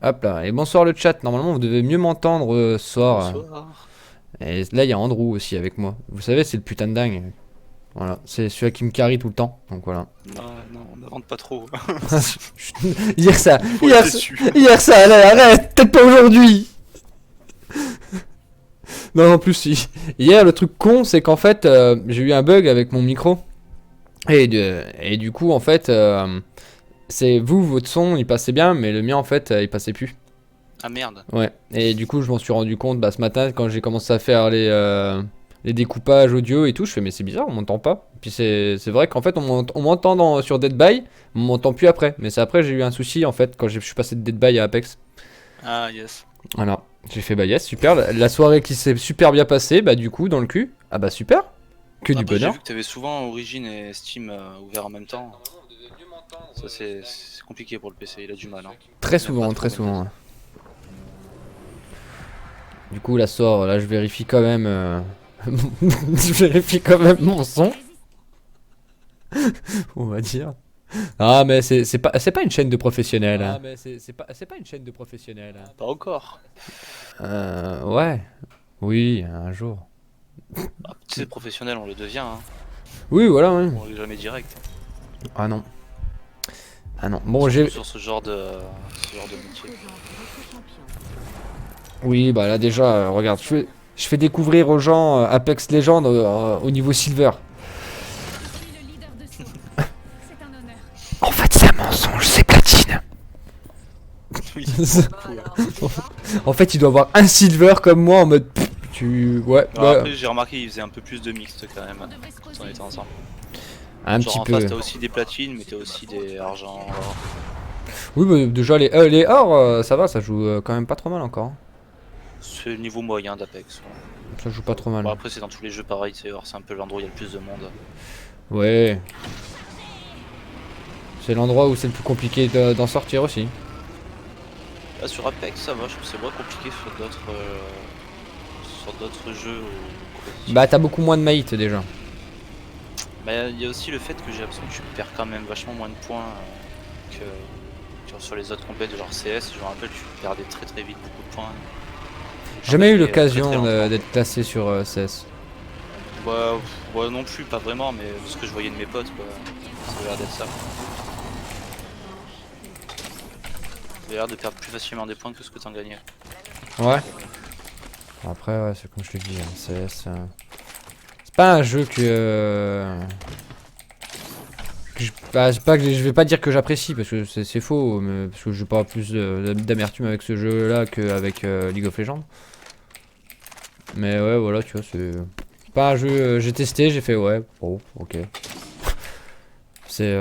Hop là, et bonsoir le chat. Normalement, vous devez mieux m'entendre ce soir. Bonsoir. Et là, il y a Andrew aussi avec moi. Vous savez, c'est le putain de dingue. Voilà, c'est celui qui me carry tout le temps. Donc voilà. Ah non, on n'invente pas trop. Hier ça, Faut être déçu. hier ça, allez, arrête, peut-être pas aujourd'hui. Non, en plus, hier, le truc con, c'est qu'en fait, j'ai eu un bug avec mon micro. Et du coup, en fait, c'est vous, votre son, il passait bien, mais le mien, en fait, il passait plus. Ah merde. Ouais, et du coup, je m'en suis rendu compte ce matin quand j'ai commencé à faire les découpages audio et tout. Je fais, mais c'est bizarre, on m'entend pas. Puis c'est vrai qu'en fait, on m'entend sur Dead by, on m'entend plus après. Mais c'est après, j'ai eu un souci en fait quand je suis passé de Dead by à Apex. Ah yes. Voilà, j'ai fait, bah yes, super. La soirée qui s'est super bien passée, bah du coup, dans le cul, ah bah super, que du Après j'ai bonheur. vu que t'avais souvent Origin et Steam ouverts en même temps. Ça c'est compliqué pour le PC, il a du mal. Hein. Très Il aime pas souvent, trop très Windows. souvent. Ouais. Du coup, la soirée, là, je vérifie quand même. Je vérifie quand même mon son, on va dire. Ah mais c'est pas une chaîne de professionnels. Ah mais c'est pas une chaîne de professionnels. Pas encore. Ouais. Oui, un jour. Ah, tu sais, professionnel on le devient. Hein. Oui, voilà, oui. On est jamais direct. Ah non. Ah non. Bon, Surtout j'ai. sur ce genre de métier. Oui, bah là déjà, regarde, je fais découvrir aux gens Apex Legends au niveau Silver. En fait, c'est un mensonge, c'est platine. Oui. En fait, il doit avoir un Silver comme moi en mode. Ouais, Alors ouais. après j'ai remarqué qu'il faisait un peu plus de mixte quand même quand on était ensemble. Un Genre petit en peu. face t'as aussi des platines mais t'as aussi des argent. Or. Oui, bah, déjà, les ors, ça va, ça joue quand même pas trop mal encore. C'est le niveau moyen d'Apex. Ouais. Ça joue pas trop mal. Bon après c'est dans tous les jeux pareil, c'est un peu l'endroit où il y a le plus de monde. Ouais. C'est l'endroit où c'est le plus compliqué d'en sortir aussi. Là sur Apex ça va, je trouve que c'est moins compliqué sur d'autres jeux ou compétitifs. Bah t'as beaucoup moins de maït déjà. Mais il y a aussi le fait que j'ai l'impression que tu perds quand même vachement moins de points que sur les autres compètes genre CS, je me rappelle tu perdais très très vite beaucoup de points. J'ai jamais eu Très, très l'occasion lentement. d'être classé sur CS. Bah, ouais, non plus, pas vraiment, mais de ce que je voyais de mes potes, quoi, ça avait l'air d'être ça. Ça avait l'air de perdre plus facilement des points que ce que t'en gagnais. Ouais. Après ouais, c'est comme je te dis, hein, CS. C'est pas un jeu bah, c'est pas que je vais pas dire que j'apprécie parce que c'est faux, mais parce que j'ai pas plus d'amertume avec ce jeu là qu'avec League of Legends. Mais ouais voilà tu vois c'est pas un jeu j'ai testé j'ai fait ouais bon ok c'est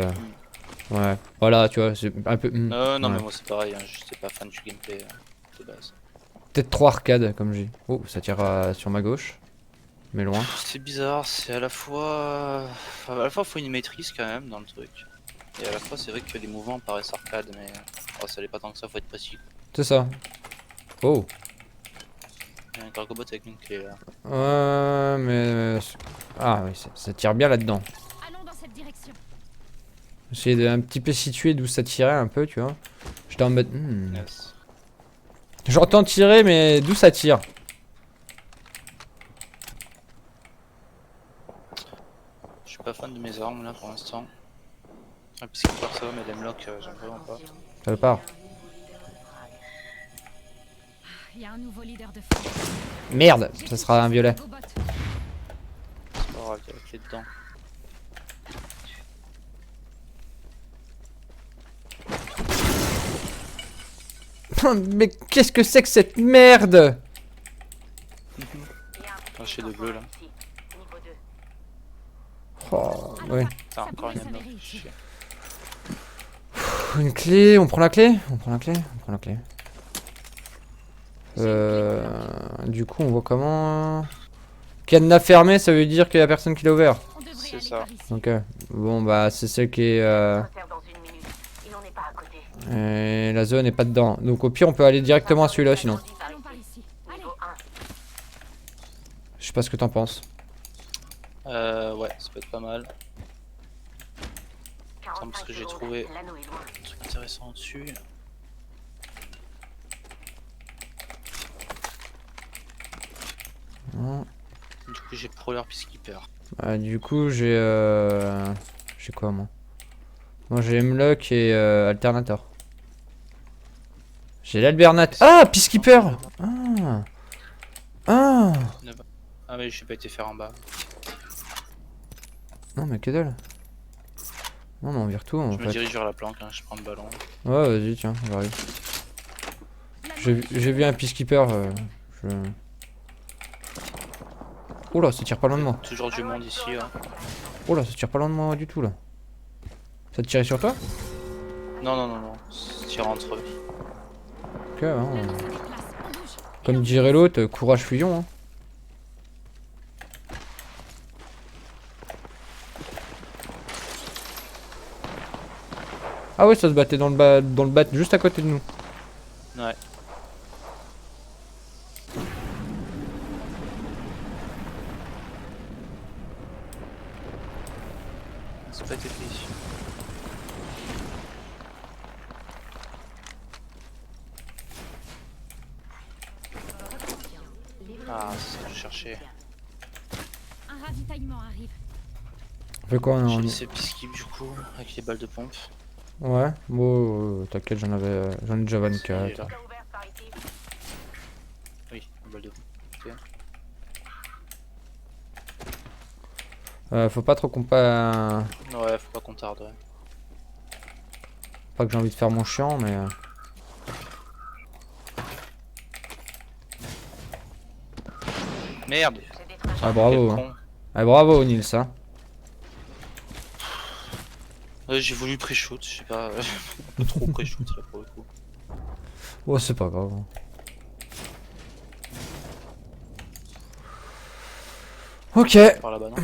ouais voilà tu vois c'est un peu Non, ouais. mais moi c'est pareil, hein, j'étais pas fan du gameplay de base. Peut-être trop arcade comme j'ai. Oh ça tire sur ma gauche mais loin. C'est bizarre, c'est à la fois faut une maîtrise quand même dans le truc. Et à la fois c'est vrai que les mouvements paraissent arcade, mais oh, ça l'est pas tant que ça, faut être précis. C'est ça. Oh Il y a un cargobot avec une clé là. ouais mais ah oui ça tire bien là-dedans. Allons dans cette direction. J'essaie d'un petit peu situer d'où ça tirait un peu tu vois. J'étais en mode Yes. j'entends tirer mais d'où ça tire. Je suis pas fan de mes armes là pour l'instant. Un Peacekeeper ça va, mais l'Hemlock j'aime vraiment pas. Ça part. Il y a un nouveau leader de front. Merde ça sera un violet. Au bot. C'est pas grave, il y a la clé dedans. Mais qu'est-ce que c'est que cette merde? Lâcher de bleu là. Oh, ouais. Ah, encore une Hemlock. Chier. Une clé, on prend la clé? On prend la clé? On prend la clé. Du coup, on voit comment. Cadenas fermé, ça veut dire qu'il y a personne qui l'a ouvert. On devrait C'est aller ça. par ici. Ok. Bon, bah, c'est celle qui est. Et la zone est pas dedans. Donc, au pire, on peut aller directement à celui-là sinon. Allons par ici. Allez. Je sais pas ce que t'en penses. Ouais, ça peut être pas mal. Attends, parce que j'ai trouvé un truc intéressant au-dessus. Non. Du coup, j'ai Prowler Peacekeeper. Du coup, j'ai. J'ai quoi, moi? Moi, j'ai Hemlock et Alternator. J'ai l'Albernat. Ah, Peacekeeper! Ah! Ah! Ah, mais j'ai pas été faire en bas. Non, mais que dalle. Non, mais on vire tout en Je me fait. dirige vers la planque, hein, je prends le ballon. Ouais, vas-y, tiens, j'arrive. La J'ai vu un Peacekeeper. Je... Oula, ça tire pas loin de moi. Toujours du monde ici. Hein. Oula, ça tire pas loin de moi du tout là. Ça te tirait sur toi? Non, non, non, non. C'est tir entre eux. Ok, hein. La nôtre se déplace. On bouge. Comme dirait l'autre, courage fusion. Hein. Ah ouais, ça se battait dans le bat juste à côté de nous. Ouais. C'est pas été fait ici. Ah, c'est ça que je cherchais. Un ravitaillement arrive. On fait quoi? J'ai On... laissé Peacekeep du coup, avec les balles de pompe. Ouais, bon, t'inquiète, j'en ai déjà Il est 24. là. Oui, les balles de pompe. Faut pas trop qu'on pas... Ouais, faut pas qu'on tarde. Ouais. Pas que j'ai envie de faire mon chiant, mais... Merde! Ah bravo, Quel hein. con. Ah, bravo Nils, hein. J'ai voulu pré-shoot, je sais pas. Trop pré-shoot là pour le coup. Oh, c'est pas grave. Ok. Par là-bas, non?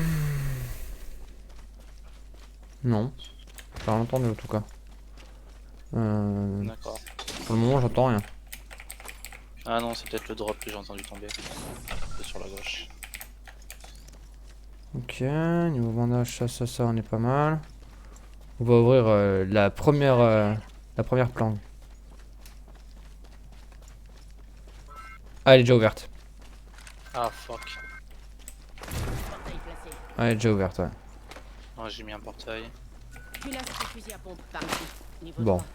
Non. J'ai rien entendu en tout cas. D'accord. Pour le moment, j'entends rien. Ah non, c'est peut-être le drop que j'ai entendu tomber. C'est sur la gauche. Ok, niveau bandage, ça, on est pas mal. On va ouvrir la première planque. Ah, elle est déjà ouverte. Ah fuck. Ah, elle est déjà ouverte, ouais. Ouais, j'ai mis un portail. Puis là, c'est fusil à pompe par ici. Niveau Bon. 3.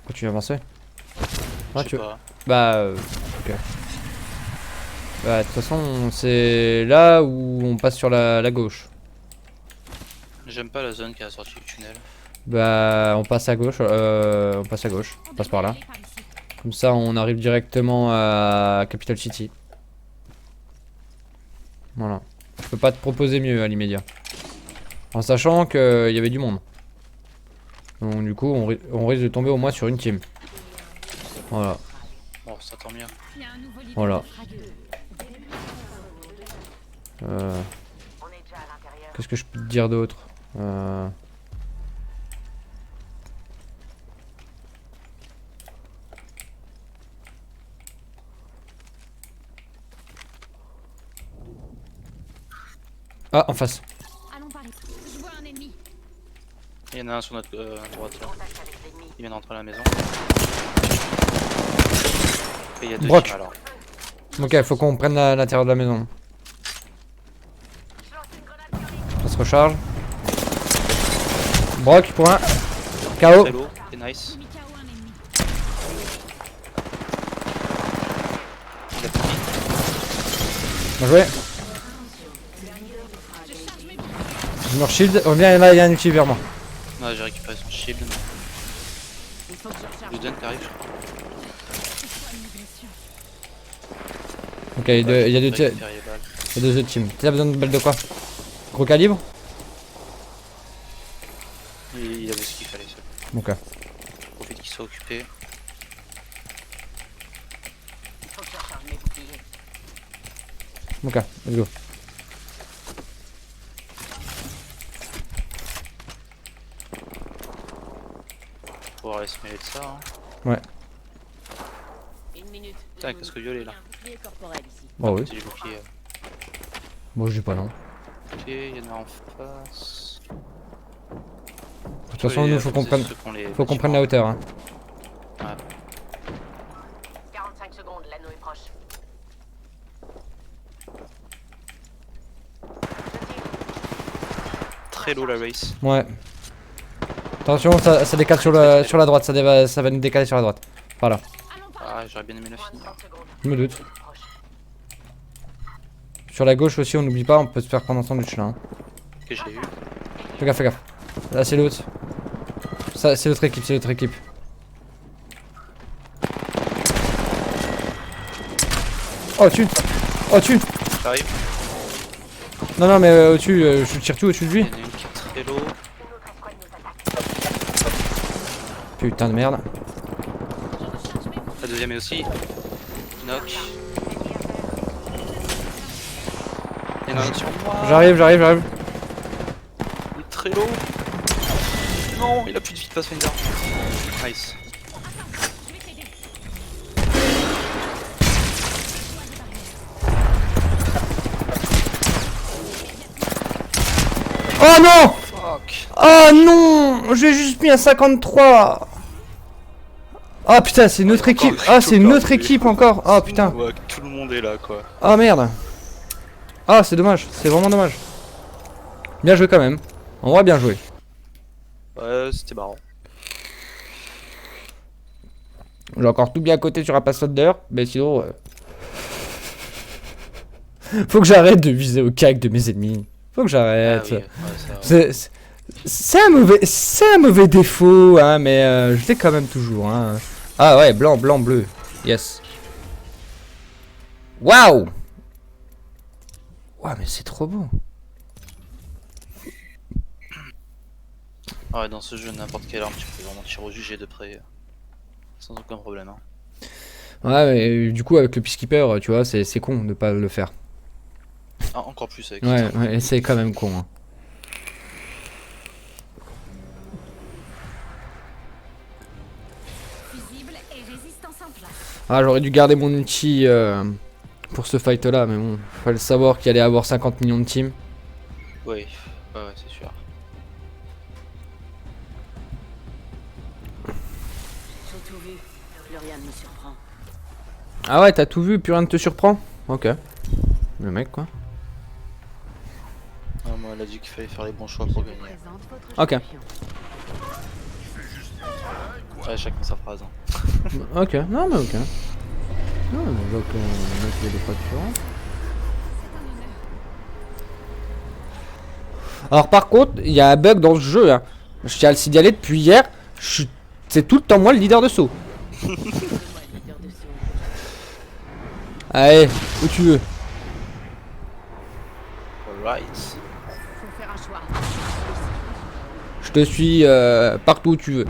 Continue à avancer. Je Ah, sais tu... pas. Bah, ok. Bah, de toute façon, c'est là où on passe sur la gauche. J'aime pas la zone qui est à la sortie du tunnel. Bah, on passe à gauche. On passe à gauche. On passe par là. Aller par ici. Comme ça, on arrive directement à Capital City. Voilà. Je peux pas te proposer mieux à l'immédiat. En sachant qu'il y avait du monde. Donc du coup, on risque de tomber au moins sur une team. Voilà. Bon, ça tant mieux. Il y a un nouveau leader Voilà. de frag. Qu'est-ce que je peux te dire d'autre Ah, en face. Allons par ici. Je vois un ennemi. Il y en a un sur notre droite là. Il vient d'entrer à la maison. Et il y a deux Brock. teams alors. Ok, faut qu'on prenne l'intérieur de la maison. Ça se recharge. Brock pour un. KO. Très low, c'est nice. Mis KO un ennemi. Il a fini. Bien joué. Je charge mes boucliers. Je me shield. Oh bien, là, il y a un outil vers moi. Ouais, j'ai récupéré son shield. Il faut que je recharge. Luden, t'arrives je crois. Je soigne mes blessures. Ok, il y a deux, il y a deux, J'ai récupéré les balles. il y a deux autres teams. T'as besoin de balles de quoi? Gros calibre? Il avait ce qu'il fallait. Ça. Ok. Profite qu'il soit occupé. Il faut que je recharge mes boucliers. Ok, let's go. Faut pouvoir aller se mêler de ça. Hein. Ouais. Une minute. Putain, avec casque violet là. Un bouclier corporel ici. Oh oui. C'est les boucliers. Bon, je dis pas non. Ok, il y en a en face. De toute façon, nous, faut qu'on prenne la hauteur. Hein. 45 secondes, l'anneau est proche. très low la race. Ouais. Attention, ça décale sur la droite, ça va nous décaler sur la droite. Par là. Allons par Ah, j'aurais bien aimé la finir. Je me doute. Sur la gauche aussi, on n'oublie pas, on peut se faire prendre un sandwich là. Hein. Ok, je l'ai eu. Fais gaffe, fais gaffe. Là, c'est l'autre. Ça, c'est l'autre équipe, c'est l'autre équipe. Oh, tu. Oh, tu. J'arrive. Non, non, mais au-dessus, je tire tout au-dessus de Il y lui. en a une qui est très low. Putain de merde. La deuxième est aussi. Knock. Il y en a un sur moi. J'arrive. Il est très low. Non, il a plus de vie de Pathfinder. Nice. je vais t'aider. Oh non! Fuck. Oh non! J'ai juste mis un 53! Ah putain, c'est notre équipe! Ah, c'est notre équipe encore! Oh putain! Ouais, tout le monde est là quoi. Ah merde! Ah, c'est dommage, c'est vraiment dommage. Bien joué quand même. En vrai, bien joué. Ouais, c'était marrant. J'ai encore tout bien coté sur un Pathfinder, mais sinon. Faut que j'arrête de viser au cac de mes ennemis. Faut que Ah j'arrête. oui, ouais, ça va. C'est un mauvais défaut, hein, mais je l'ai quand même toujours. Hein. Ah ouais, blanc, bleu. Yes. Waouh! Waouh, mais c'est trop beau. Ouais, dans ce jeu, n'importe quelle arme, tu peux vraiment tirer au jugé de près. Sans aucun problème. Hein. Ouais, mais du coup, avec le Peacekeeper, tu vois, c'est con de pas le faire. Ah, encore plus avec Ouais, cette arme. ouais, c'est quand même con. Hein. Fusible et résistance en place. Ah, j'aurais dû garder mon ulti pour ce fight là, mais bon, fallait savoir qu'il allait avoir 50 millions de teams. Ouais, c'est sûr. J'ai tout vu. Plus rien ne me surprend. Ah ouais, t'as tout vu, plus rien ne te surprend? Ok. Le mec, quoi. Ah, moi, elle a dit qu'il fallait faire les bons choix pour gagner. Présente votre Ok. champion. Ouais, chacun sa phrase. Hein. Ok, non mais ok. Non mais donc le mec il y a des fois différents. C'est un honneur. Alors par contre, il y a un bug dans ce jeu. Hein. Je tiens à le signaler depuis hier. C'est tout le temps moi le leader de saut. Moi, le leader de saut. Allez, où tu veux. Alright. Faut faire un choix. Je te suis partout où tu veux.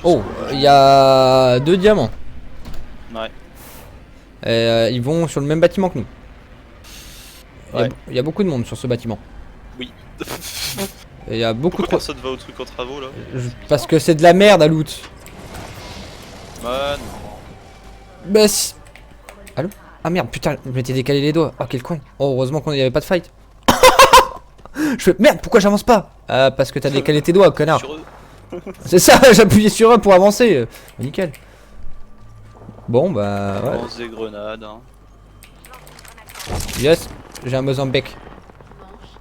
Oh, il y a 2 diamants. Ouais. Et ils vont sur le même bâtiment que nous. Ouais. Il y a beaucoup de monde sur ce bâtiment. Oui. Et il y a beaucoup Pourquoi trop. personne va au truc en travaux là? Parce que c'est de la merde à loot. Bah non. Bah si. Allô? Ah merde, putain, je m'étais décalé les doigts. Oh quel con. Oh, heureusement qu'on n'y avait pas de fight. Je fais merde, pourquoi j'avance pas? Ah, parce que t'as décalé tes doigts, connard. Sur eux. C'est ça, j'appuyais sur eux pour avancer. Nickel. Bon bah ouais. Lance des grenades. Hein. Yes, j'ai un Mozambique.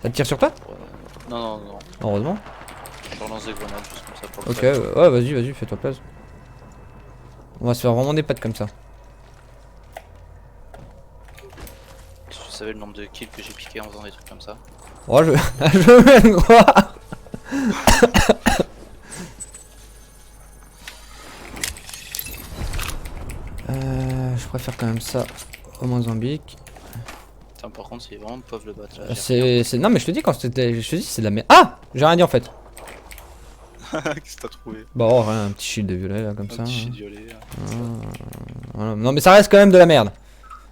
Ça te tire sur toi? Ouais. Non. Heureusement. Je relance des grenades juste comme ça pour le Ok, fun. ouais, vas-y, fais-toi plaisir. On va se faire vraiment des pattes comme ça. Si tu savais le nombre de kills que j'ai piqué en faisant des trucs comme ça. Oh, je veux bien le croire. Je préfère quand même ça au Mozambique. Putain, par contre, c'est vraiment pauvre le battre là. C'est non mais je te dis quand c'était, je te dis c'est de la merde. Ah, j'ai rien dit en fait. Qu'est-ce que t'as trouvé? Bon, rien, un petit shield de violet là comme Un ça. petit hein. shit violet. Là. Voilà. Non mais ça reste quand même de la merde.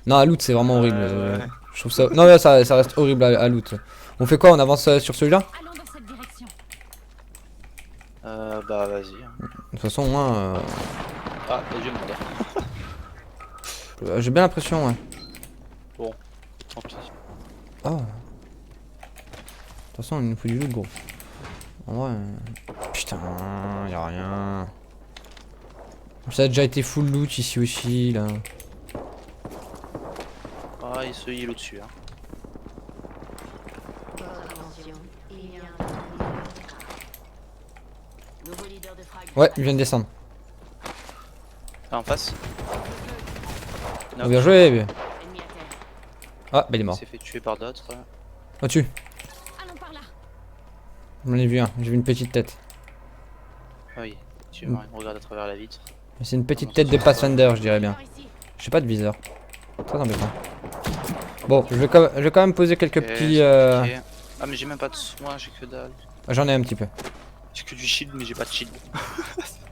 Non, à loot c'est vraiment horrible. Ouais. Je trouve ça. Non mais ça reste horrible à loot. On fait quoi? On avance sur celui-là? Allons dans cette direction. Bah vas-y. De toute façon moi Ah, les yeux m'ont j'ai bien l'impression ouais. Tant pis. Oh. De toute façon il nous faut du loot gros. En vrai. Putain, y'a rien. Ça a déjà été full loot ici aussi là. Ah, il se heal au-dessus. Hein. leader de frag. Ouais, il vient de descendre. Là en face. Oh, bien joué. Ennemi à terre. Ah, bah il est Il mort. s'est fait tuer par d'autres. Au-dessus. Allons par là. J'en ai vu un. J'ai vu une petite tête. Ah oui, tu vois, il me regarde à travers la vitre. C'est une petite tête de Pathfinder, je dirais bien. Par ici. J'ai pas de viseur. Très embêtant. Bon, je vais quand même poser quelques Ok, petits. ok. Ah mais j'ai même pas de soins, j'ai que dalle. J'en ai un petit peu. J'ai que du shield mais j'ai pas de shield.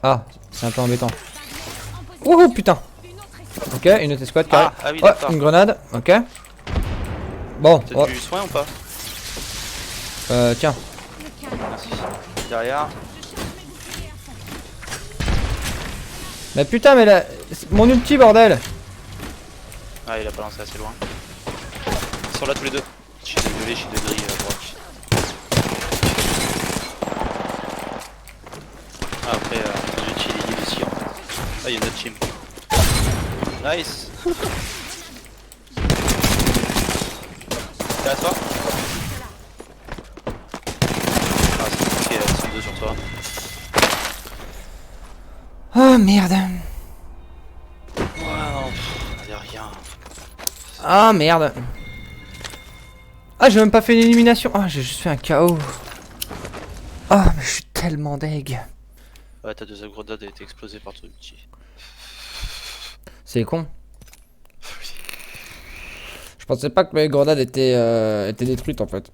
Ah, c'est un peu embêtant. En position. Ouh putain. Une autre escouade. Ok, une autre escouade carré. Ah oui Oh, d'accord. une grenade. Ok. Bon, T'as oh, du soin ou pas? tiens. Le calme. Merci. Derrière. Je charge mes boucliers à fond. Mais putain, mais là. Mon ulti, bordel. Ah il a pas lancé assez loin. Ils sont là tous les deux. Shield de violet, shield de gris à droite. Ah, après, j'ai chill il est ici en fait. Ah, il y a une autre team. Nice. T'es à toi? Ah, c'est compliqué, là, ils sont deux sur toi. Oh merde. Ouais, non, y a rien. Ah merde. Ah, j'ai même pas fait une élimination. Ah, j'ai juste fait un KO. Ah, mais je suis tellement deg. Ouais, ta deuxième grenade a été explosée par ton ulti. C'est con. Je pensais pas que mes grenades étaient détruites en fait.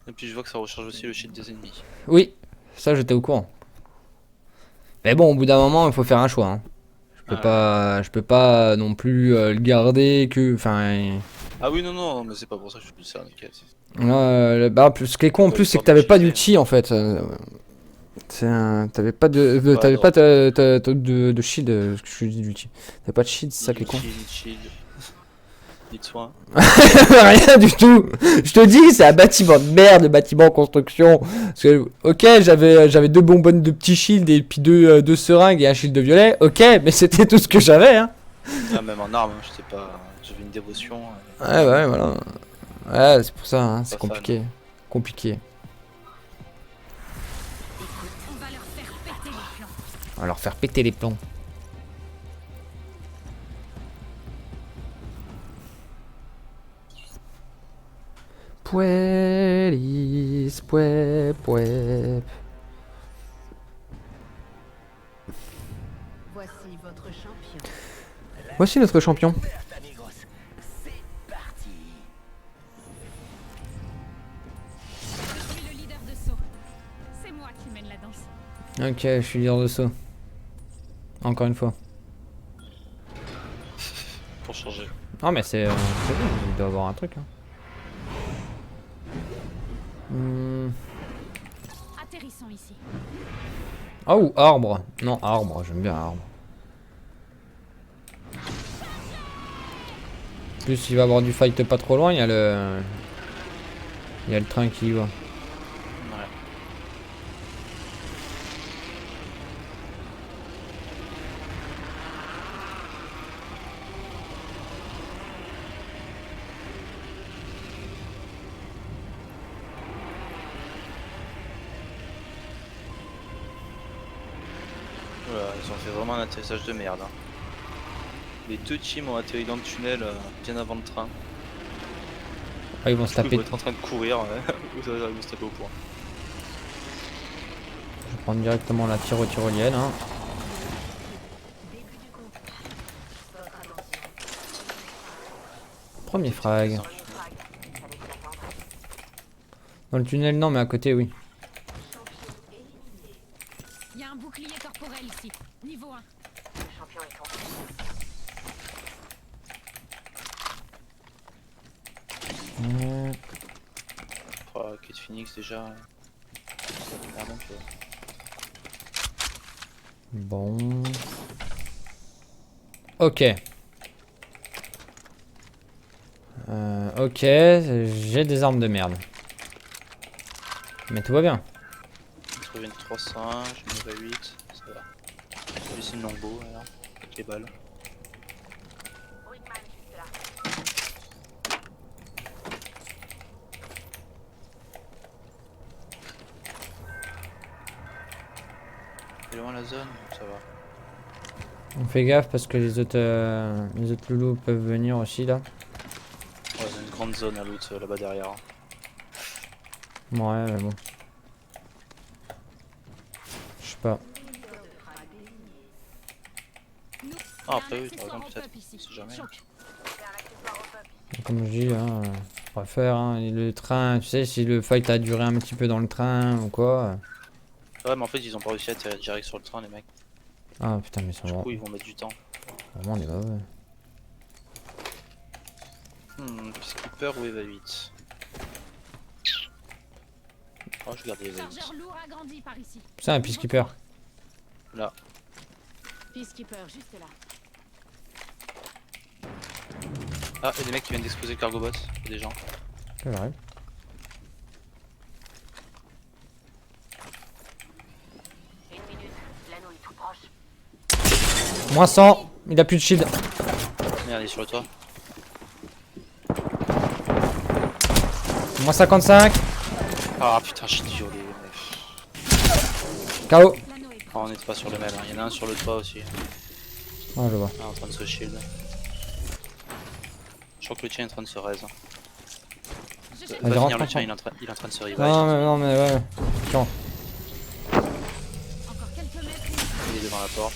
Et puis je vois que ça recharge aussi le shield des ennemis. Oui, ça j'étais au courant. Mais bon, au bout d'un moment, il faut faire un choix. Hein. Je peux pas non plus le garder que. Enfin. Ah oui, non, mais c'est pas pour ça que je suis plus ça, nickel. Bah, ce qui est con en plus, c'est que t'avais pas d'ulti en fait. T'avais pas de. T'avais non. pas de shield. Ce que je dis d'ulti. T'avais pas de shield, c'est ça qui est con. Ni shield, ni de soin. Rien du tout. Je te dis, c'est un bâtiment de merde, le bâtiment en construction. Parce que, ok, j'avais deux bonbonnes de petits shields et puis deux seringues et un shield de violet. Ok, mais c'était tout ce que j'avais. Hein. Ah, même en arme, je sais pas. J'avais une dévotion. Ouais, voilà. Ouais, c'est pour ça, hein, c'est Pas fan. compliqué. Compliqué. On va leur faire péter les plans. On va leur faire péter les plombs. Puelis, puep. Voici votre champion. Voici notre champion. Je suis le leader de saut. C'est moi qui mène la danse. Ok, je suis leader de saut. Encore une fois. Pour changer. Non mais c'est bon, il doit y avoir un truc. Hein. Atterrissons ici. Ah ou arbre. Non, arbre, j'aime bien arbre. En plus, il va y avoir du fight pas trop loin, il y a le train qui y va. Ouais. Voilà, ils ont fait vraiment un atterrissage de merde. Hein. Les deux teams ont atterri dans le tunnel bien avant le train. Ah, ils vont se Ils vont taper. être en train de courir, ou ça va se taper au point. Je vais prendre directement la tyrolienne. Hein. Premier frag. Dans le tunnel, non, mais à côté, oui. Il y a un bouclier corporel ici. Niveau 1. Kate Phoenix déjà. Clairement que... Bon. Ok. Ok, j'ai des armes de merde. Mais tout va bien. J'ai trouvé une 301, j'ai une 8, ça va. J'ai laissé une longbow alors, avec les balles. C'est loin la zone, ça va. On fait gaffe parce que les autres loulous peuvent venir aussi là. Ouais, il y a une grande zone à loot là-bas derrière. Ouais, mais bon. Je sais pas. Nous, Ah, y a après, un oui, par accessoire exemple, au peut-être. peuple ici. C'est jamais. Choc. Comme je dis, hein, on va faire hein, le train. Tu sais, si le fight a duré un petit peu dans le train ou quoi. Ouais, mais en fait, ils ont pas réussi à atterrir direct sur le train, les mecs. Ah putain, mais ils sont Du coup, ils vont mettre du temps. vraiment des mauvais. Peacekeeper ou Eva 8? Oh, je garde Eva 8. Chargeur lourd agrandi par ici. C'est un peacekeeper. Là. Peacekeeper, juste là. Ah, il y a des mecs qui viennent d'exploser le cargo bot. Il y a des gens. C'est vrai. Une minute, l'anneau est tout proche. Moins 100, il a plus de shield. Merde, il est sur le toit. Moins 55. Ah putain, je suis violé. KO. L'anneau est Oh, on n'était pas sur le même. Il y en a un sur le toit aussi. Ah, je vois. Ah, en train de se shield. Je crois que le tien est en train de se raise. Je jette Va Vas-y, venir rentre, le tien, rentre. il est en train de se revive. Non, mais ouais. Tiens. encore quelques mètres. Il est devant la porte.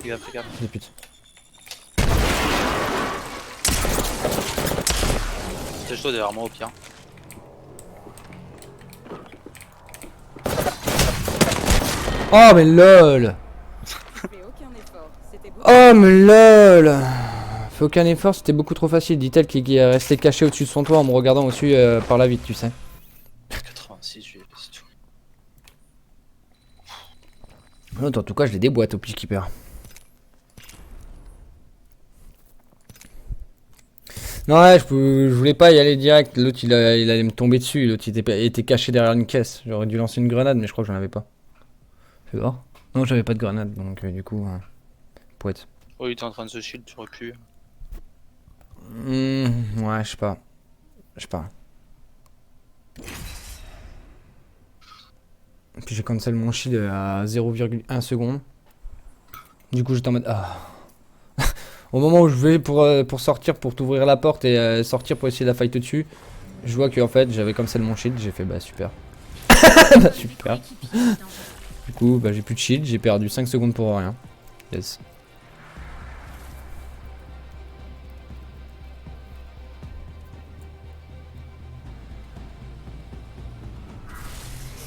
Fais gaffe, fais gaffe. Des putes. C'est chaud derrière moi au pire. Oh, mais lol. Fais aucun effort, c'était beau. Oh, mais lol. Fais aucun effort, c'était beaucoup trop facile. Dit-elle qui est restée cachée au-dessus de son toit en me regardant au-dessus par la vitre, tu sais. 86, je vais c'est tout. L'autre, en tout cas, je les déboîte au peacekeeper. Non, ouais, je voulais pas y aller direct. L'autre, il allait me tomber dessus. L'autre, il était caché derrière une caisse. J'aurais dû lancer une grenade, mais je crois que j'en avais pas. Fais voir. Non, j'avais pas de grenade, donc du coup, poète. Oh, il était en train de se shield, tu aurais pu. Ouais, je sais pas. Puis j'ai cancel mon shield à 0,1 seconde. Du coup, j'étais en mode. Ah. Au moment où je vais pour sortir, pour t'ouvrir la porte et sortir pour essayer de la fight dessus, je vois que en fait j'avais cancel mon shield. J'ai fait bah super. Bah super. Du coup, bah j'ai plus de shield, j'ai perdu 5 secondes pour rien. Yes.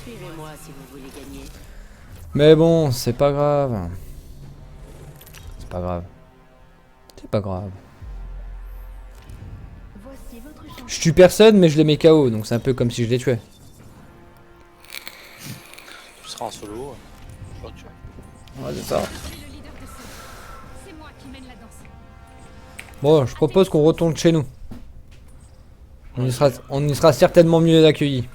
Suivez-moi si vous voulez gagner. Mais bon, c'est pas grave. C'est pas grave. C'est pas grave. Voici votre champion. Je tue personne, mais je les mets KO, donc c'est un peu comme si je les tuais. Tu seras en solo. Je crois que tu vois. Ouais, c'est ça. Je suis le leader de saut. C'est moi qui mène la danse. Bon, je propose qu'on retourne chez nous. On y sera certainement mieux accueillis.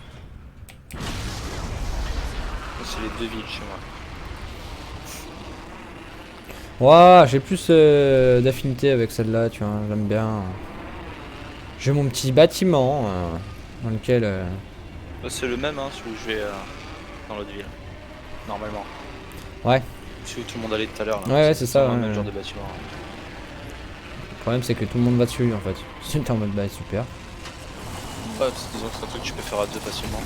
C'est les deux villes chez moi. Ouah, j'ai plus d'affinité avec celle-là, tu vois, j'aime bien. J'ai mon petit bâtiment dans lequel... C'est le même, hein, celui où je vais dans l'autre ville. Normalement. Ouais. Celui où tout le monde allait tout à l'heure. là. Ouais, c'est ça, vraiment ouais, le même ouais. genre de bâtiment. Le problème c'est que tout le monde va dessus en fait. Si t'es en mode bah super. Ouais, parce que disons que c'est un truc que tu peux faire à deux facilement.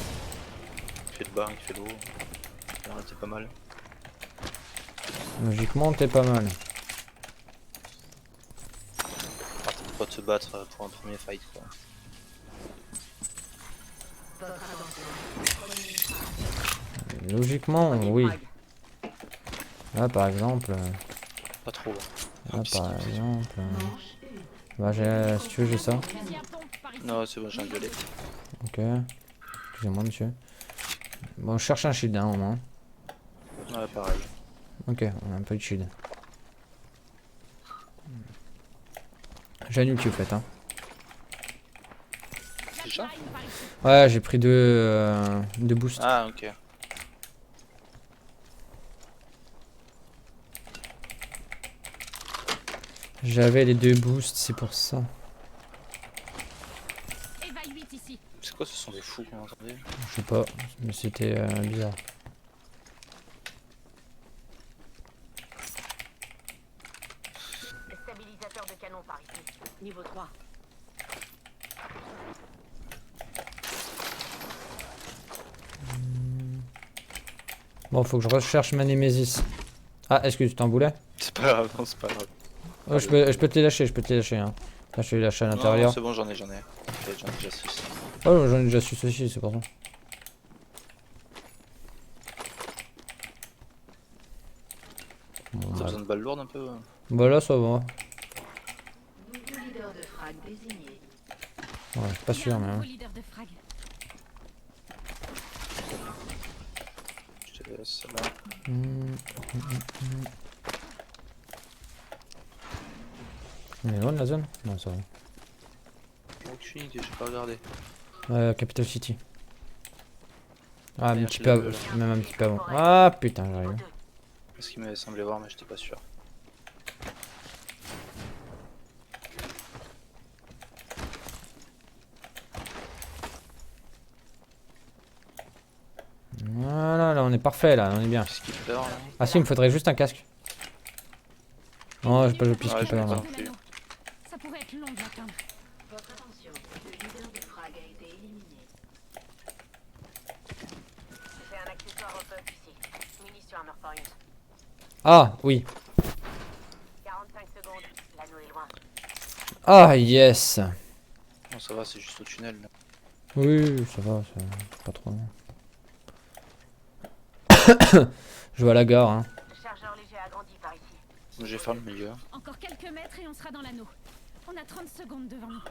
Qui fait le bas, qui fait le haut. Là, t'es pas mal. Logiquement t'es pas mal. Par contre, pas te battre pour un premier fight quoi. Logiquement oui. Là par exemple... Pas trop. Là Ah, par puisqu'il- exemple... Bah si tu veux j'ai ça. Fusil à pompe par ici. Non, c'est bon, j'ai un violet. Ok. Excusez-moi monsieur. Bon je cherche un shield hein, au moins. Ouais, pareil. Ok, on a un peu de shield. J'annule tu fais hein. Déjà Par ici. Ouais j'ai pris deux boosts. Ah, ok. J'avais les deux boosts, c'est pour ça. Eva 8 ici. C'est quoi, ce sont des fous qu'on entendait? Je sais pas, mais c'était bizarre. Bon, faut que je recherche ma Némésis. Ah, est-ce que tu t'en voulais? C'est pas grave, non, c'est pas grave. Oh, je peux te les lâcher, je peux te les lâcher. Hein. Là, je vais les lâcher à Non, l'intérieur. c'est bon, j'en ai. J'en ai déjà 6. Oh, j'en ai déjà su ceci, c'est pour ça. Bon, T'as bah, besoin de balles lourdes un peu? bah là, ça va. Nouveau leader de frag désigné. Ouais, je suis pas Il y a sûr, un mais. nouveau Hein. leader de frag. Je te laisse là. On est loin de la zone? Non, ça va. Aucune idée, j'ai pas regardé. Capital City. Ah, un Derrière petit chez peu le avant. bleu, là. Même un petit peu avant. Ah putain, Niveau j'arrive. 2. C'est ce qu'il m'avait semblé voir, mais j'étais pas sûr. Voilà, là on est parfait là, on est bien. Skipper là. Ah si, il me faudrait juste un casque. Non, j'ai pas le Ouais, peacekeeper je l'ai là. pas. De l'anneau. Ça pourrait être long de l'atteindre. Votre attention, le leader de frag a été éliminé. J'ai un accessoire au peuple ici. Munitions armor point. Ah oui. 45 secondes, l'anneau est loin. Ah yes. Non, ça va, c'est juste au tunnel là. Oui, ça va, c'est pas trop loin. Je vais à la gare hein. Le chargeur léger agrandi par ici. Moi j'ai fait le milieu. Encore quelques mètres et on sera dans l'anneau. On a 30 secondes devant nous.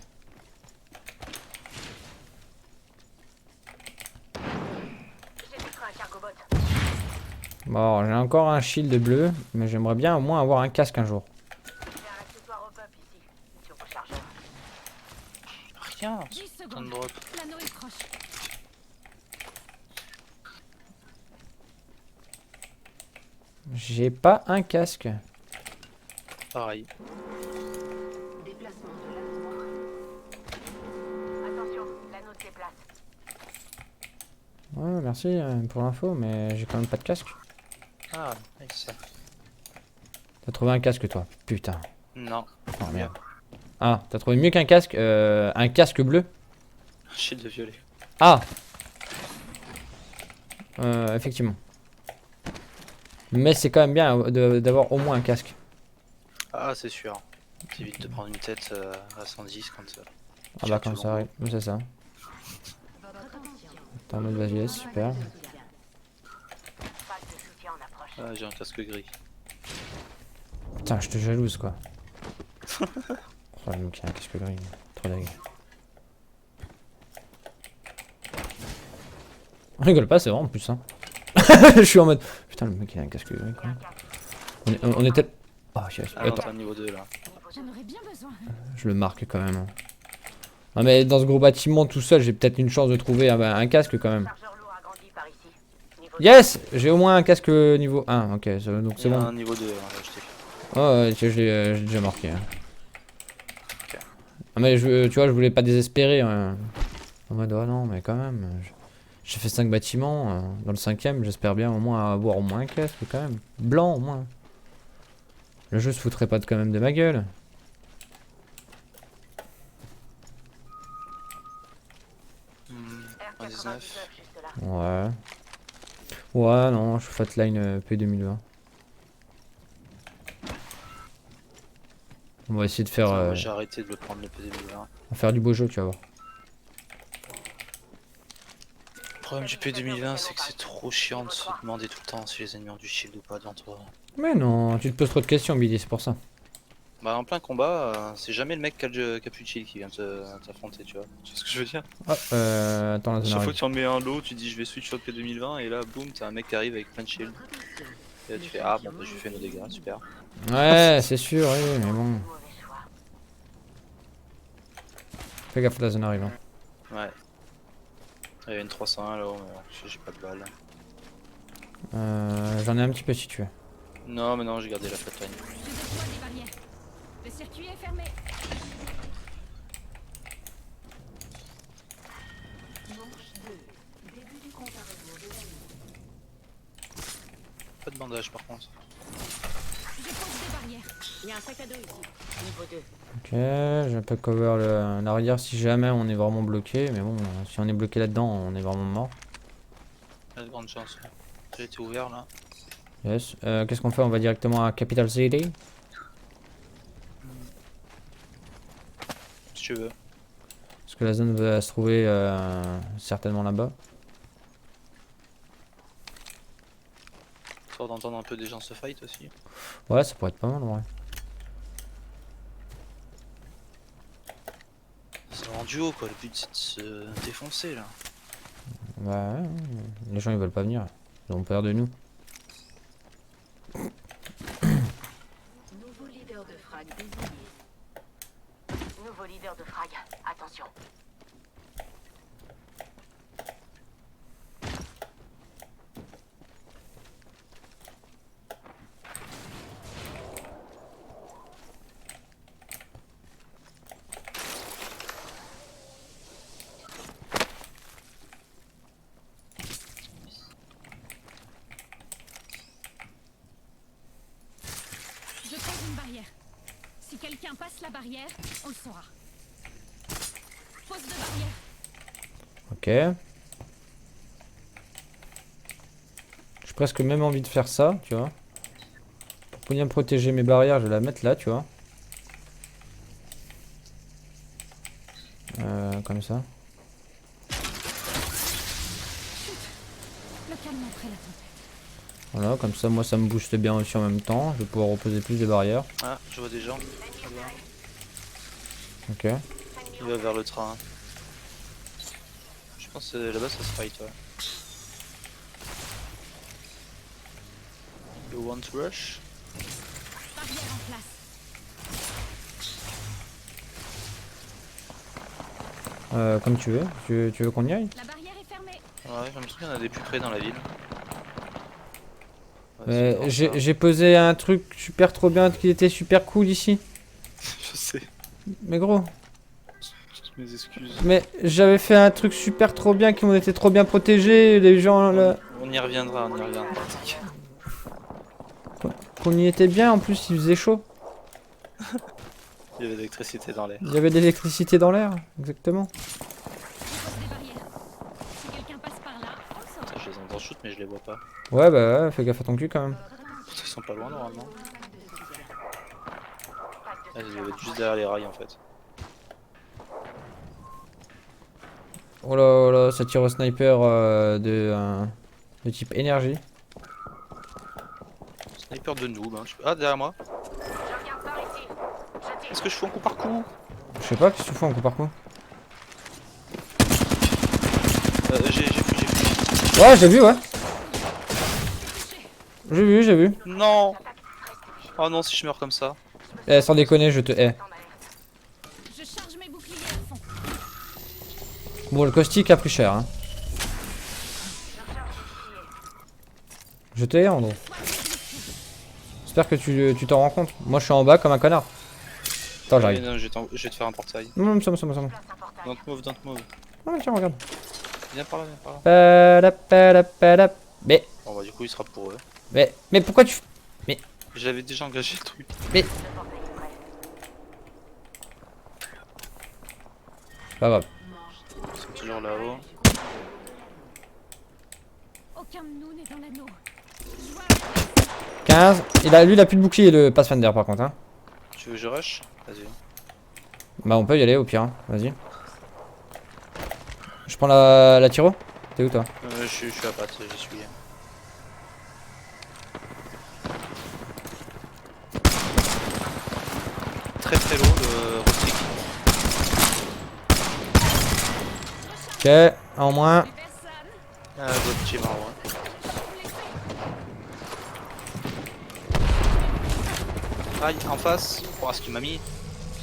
J'ai détruit un cargo bot. Bon, j'ai encore un shield bleu, mais j'aimerais bien au moins avoir un casque un jour. J'ai un accessoire au peuple ici. Une turbochargeur. Rien. 10 Putain de secondes. drop. L'anneau est proche. J'ai pas un casque. Pareil. Déplacement de l'anneau montré. Attention, l'anneau se déplace. Ouais, merci pour l'info, mais j'ai quand même pas de casque. Ah, avec ça. T'as trouvé un casque toi? Putain. Non. Oh merde. Ah, t'as trouvé mieux qu'un casque? Un casque bleu? Shield de violet. Ah! Effectivement. Mais c'est quand même bien d'avoir au moins un casque. Ah, c'est sûr. T'évites de prendre une tête à 110 quand. Ah bah quand ça arrive, oui, c'est ça. Votre attention. T'es en mode vas-y, super. Phase de soutien en approche. Ah, j'ai un casque gris. Putain, je te jalouse quoi. Oh le mec il a un casque gris, trop dingue. On rigole pas, c'est vrai en plus hein. Je suis en mode putain le mec il a un casque gris quoi. On était... Oh yes. Ah non, Attends, t'es à niveau 2 là. J'en aurais bien besoin. je le marque quand même. Hein. Ah mais dans ce gros bâtiment tout seul j'ai peut-être une chance de trouver un casque quand même. Chargeur lourd agrandi par ici. Niveau Yes! J'ai au moins un casque niveau 1, ok, donc c'est Il y a bon. un niveau 2 là, je t'ai. Oh ouais, je l'ai déjà marqué. Hein. Ok. Ah mais tu vois, je voulais pas désespérer. Hein. En mode, oh non, mais quand même. J'ai fait 5 bâtiments. Dans le 5ème, j'espère bien au moins avoir au moins un casque quand même. Blanc au moins. Le jeu se foutrait pas quand même de ma gueule. En 19. juste là. Ouais. Ouais, non, je suis Fatline P2020. On va essayer de faire, Moi, j'ai arrêté de le prendre le PDB là. on va faire du beau jeu, tu vas voir. Le problème du P2020, c'est que c'est trop chiant de se demander tout le temps si les ennemis ont du shield ou pas devant toi. Mais non, tu te poses trop de questions, Billy, c'est pour ça. Bah, en plein combat, c'est jamais le mec qui a plus de shield qui vient t'affronter, tu vois. Tu vois ce que je veux dire? Ah, attends, la zone Chaque fois arrive. que tu en mets un lot, tu dis je vais switch sur le P2020 et là, boum, t'as un mec qui arrive avec plein de shield. Et là, tu fais ah, bon, bah, je lui fais nos dégâts, super. Ouais, c'est sûr, oui, mais bon. Mauvais choix. Fais gaffe, la zone arrive. Hein. Ouais. Il y a une 301 là-haut, mais j'ai pas de balles. J'en ai un petit peu si tu veux. Non, mais non, j'ai gardé la flatline. Je déploie des barrières. Le circuit est fermé. Pas de bandage par contre. Je pose des barrières. Il y a un sac à dos ici. Niveau 2. Ok, je peux cover l'arrière si jamais on est vraiment bloqué. Mais bon, si on est bloqué là-dedans, on est vraiment mort. Il y a de grandes chances. Ouais. l'entrée était ouverte là. Yes. Qu'est-ce qu'on fait? On va directement à Capital City. Si tu veux. Parce que la zone va se trouver certainement là-bas. Histoire d'entendre un peu des gens se fight aussi. Ouais, ça pourrait être pas mal en vrai. C'est en duo quoi, le but c'est de se défoncer là. Bah ouais, les gens ils veulent pas venir. Ils ont peur de nous. Nouveau leader de frag désigné. Nouveau leader de frag. Attention. Je pose une barrière. Si quelqu'un passe la barrière, on le saura. Pose de barrière. Ok. J'ai presque même envie de faire ça, tu vois. Pour bien protéger mes barrières, je vais la mettre là, tu vois. Comme ça. Le calme après la tempête. Voilà, comme ça, moi ça me booste bien aussi en même temps. Je vais pouvoir reposer plus de barrières. Ah, je vois des gens. Ok. Il va vers le train. Je pense que là-bas ça se fight, ouais. You want to rush? Barrière en place. Comme tu veux. Tu veux qu'on y aille? La barrière est fermée. Ouais, j'ai l'impression qu'il y en a des plus près dans la ville. Ouais, Mais c'est fort, ça. j'ai posé un truc super trop bien qui était super cool ici. Je sais, Mais gros. toutes mes excuses. Mais j'avais fait un truc super trop bien qui m'ont été trop bien protégés. Les gens là. On y reviendra, on y reviendra. Qu'on y était bien en plus, il faisait chaud. Il y avait de l'électricité dans l'air. Il y avait de l'électricité dans l'air. Exactement. Je pose des barrières. Si quelqu'un passe par là, on le saura. Je les entends shoot mais je les vois pas. Ouais, bah ouais, fais gaffe à ton cul quand même. Ils sont pas loin normalement. Ah, ils doivent être juste derrière les rails en fait. Oh là, ça tire au sniper de type énergie. Sniper de noob, hein. Ah, derrière moi. Je regarde par ici. Je tire. Est-ce que je fais un coup par coup? Je sais pas, qu'est-ce que tu fais en coup par coup? J'ai vu. Ouais, j'ai vu, ouais. J'ai vu. Non. Oh non, si je meurs comme ça. Eh, sans déconner, je te hais. Je charge mes boucliers à fond. Bon, le caustique a pris cher, hein. Je te hais, Andrew. J'espère que tu t'en rends compte. Moi, je suis en bas comme un connard. Attends, j'arrive. Non, je vais te faire un portail. Non, c'est bon. Place un portail. Don't move. Ah, tiens, regarde. Viens par là, viens par là. Padappadappadap. Mais, Bon bah du coup il sera pour eux. mais pourquoi tu... J'avais déjà engagé le truc. Le portail est prêt. Pas grave. Ils sont toujours là-haut. Aucun de nous n'est dans l'anneau. Je vois 15. Lui, il a plus de bouclier, le Pathfinder, par contre, hein. Tu veux que je rush? Vas-y. Bah, on peut y aller, au pire, hein. Vas-y. Je prends la tiro. T'es où, toi? Je suis à patte, j'y suis. Très très lourd le rustic. Ok, en moins. les personnes. Votre team en loin. Aïe, en face. Oh, ce qu'il m'a mis. Je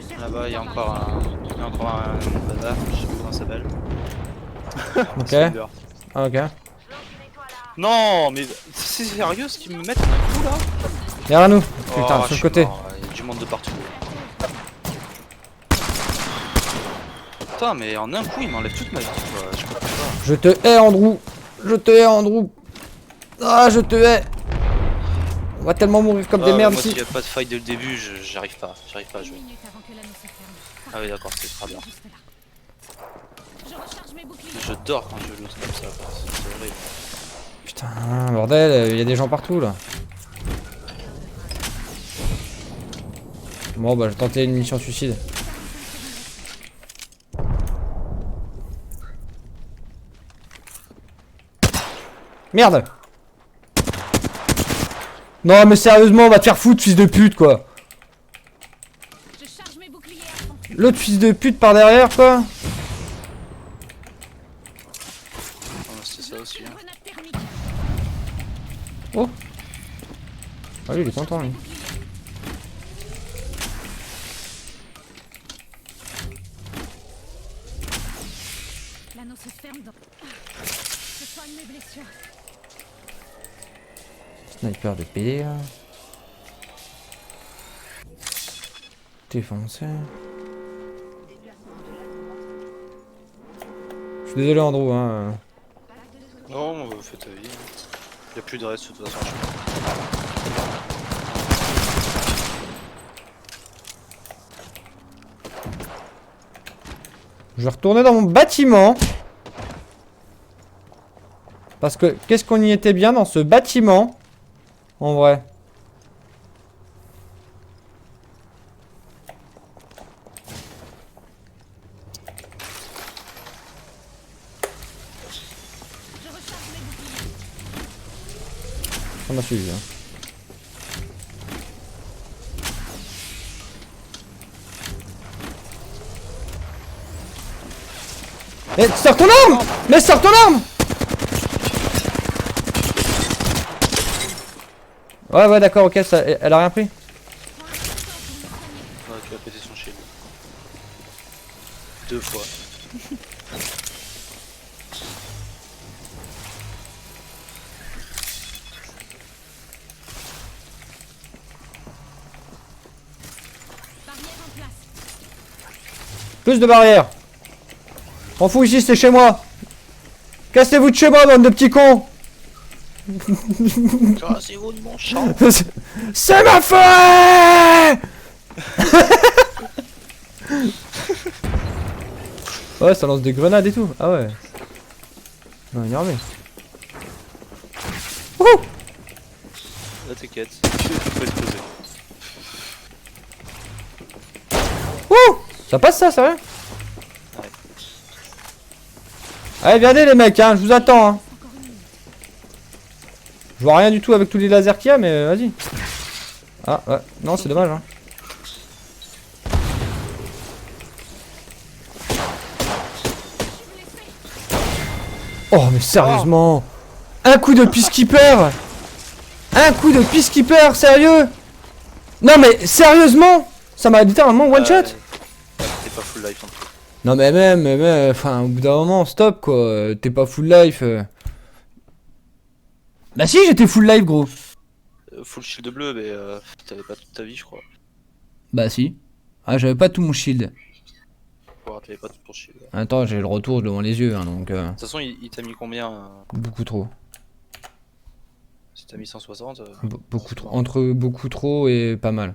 cherche. Là-bas, il y a encore un bazar, je sais plus comment ça s'appelle. Ok. Cyber. Ah, ok. Je lance une étoile à... Non, mais c'est sérieux ce qu'ils me mettent d'un coup là? Derrière nous. Putain, Oh, sur je le suis côté. mort, il y a du monde de partout. Putain, mais en un coup, il m'enlève toute ma vie, quoi. Je comprends pas. Je te hais, Andrew. Je te hais, Andrew. Ah, je te hais. On va tellement mourir comme des Ah, merdes moi, ici. s'il n'y a pas de fight dès le début, j'arrive pas à Une jouer. minute avant que l'anneau se ferme. Ah oui, d'accord, c'est très bien. Juste là. Je recharge mes boucliers. Je dors quand je loot comme ça, c'est horrible. Putain, bordel, il y a des gens partout là. Bon bah je vais tenter une mission suicide. Merde. Non mais sérieusement, on va te faire foutre, fils de pute quoi. Je charge mes boucliers à fond. L'autre fils de pute par derrière quoi. Oh, c'est ça aussi. Hein. Grenade thermique. Oh. Ah lui il est content lui. L'anneau se ferme dans. Je soigne mes blessures. Sniper de PD là. Défoncé. Je suis désolé Andrew hein. Non, fais ta vie. Y'a plus de reste de toute façon. Je vais retourner dans mon bâtiment. Parce que qu'est-ce qu'on y était bien dans ce bâtiment. En vrai. Je recharge mes boucliers. Ça m'a suivi hein. Mais sors ton arme! Mais sors ton arme! Ouais d'accord ok ça, elle a rien pris. Ouais, tu vas péter son shield. 2 fois. Barrière en place. Plus de barrières. M'en fous ici c'est chez moi. Cassez-vous de chez moi bande de petits cons. Cassez-vous de mon champ. C'est ma forêt. Ouais ça lance des grenades et tout. Ah ouais. Non énervé. Wouhou. Là t'inquiète, tu peux exploser. Wouh. Ça passe ça sérieux? Ouais. Allez viens les mecs hein, je vous attends hein. Je vois rien du tout avec tous les lasers qu'il y a mais vas-y. Ah ouais, non c'est dommage hein. Oh mais sérieusement. Un coup de peacekeeper. Un coup de peacekeeper, sérieux. Non mais sérieusement. Ça m'a littéralement one shot. T'es pas full life en tout. Non mais même, enfin au bout d'un moment, stop quoi. T'es pas full life. Bah si j'étais full life gros. Full shield bleu, mais t'avais pas toute ta vie, je crois. Bah si. Ah j'avais pas tout mon shield. Ouais, t'avais pas tout ton shield. De Attends j'ai le retour devant les yeux hein, donc toute façon, il t'a mis combien beaucoup trop. Si t'as mis 160 Beaucoup trop. Entre beaucoup trop et pas mal.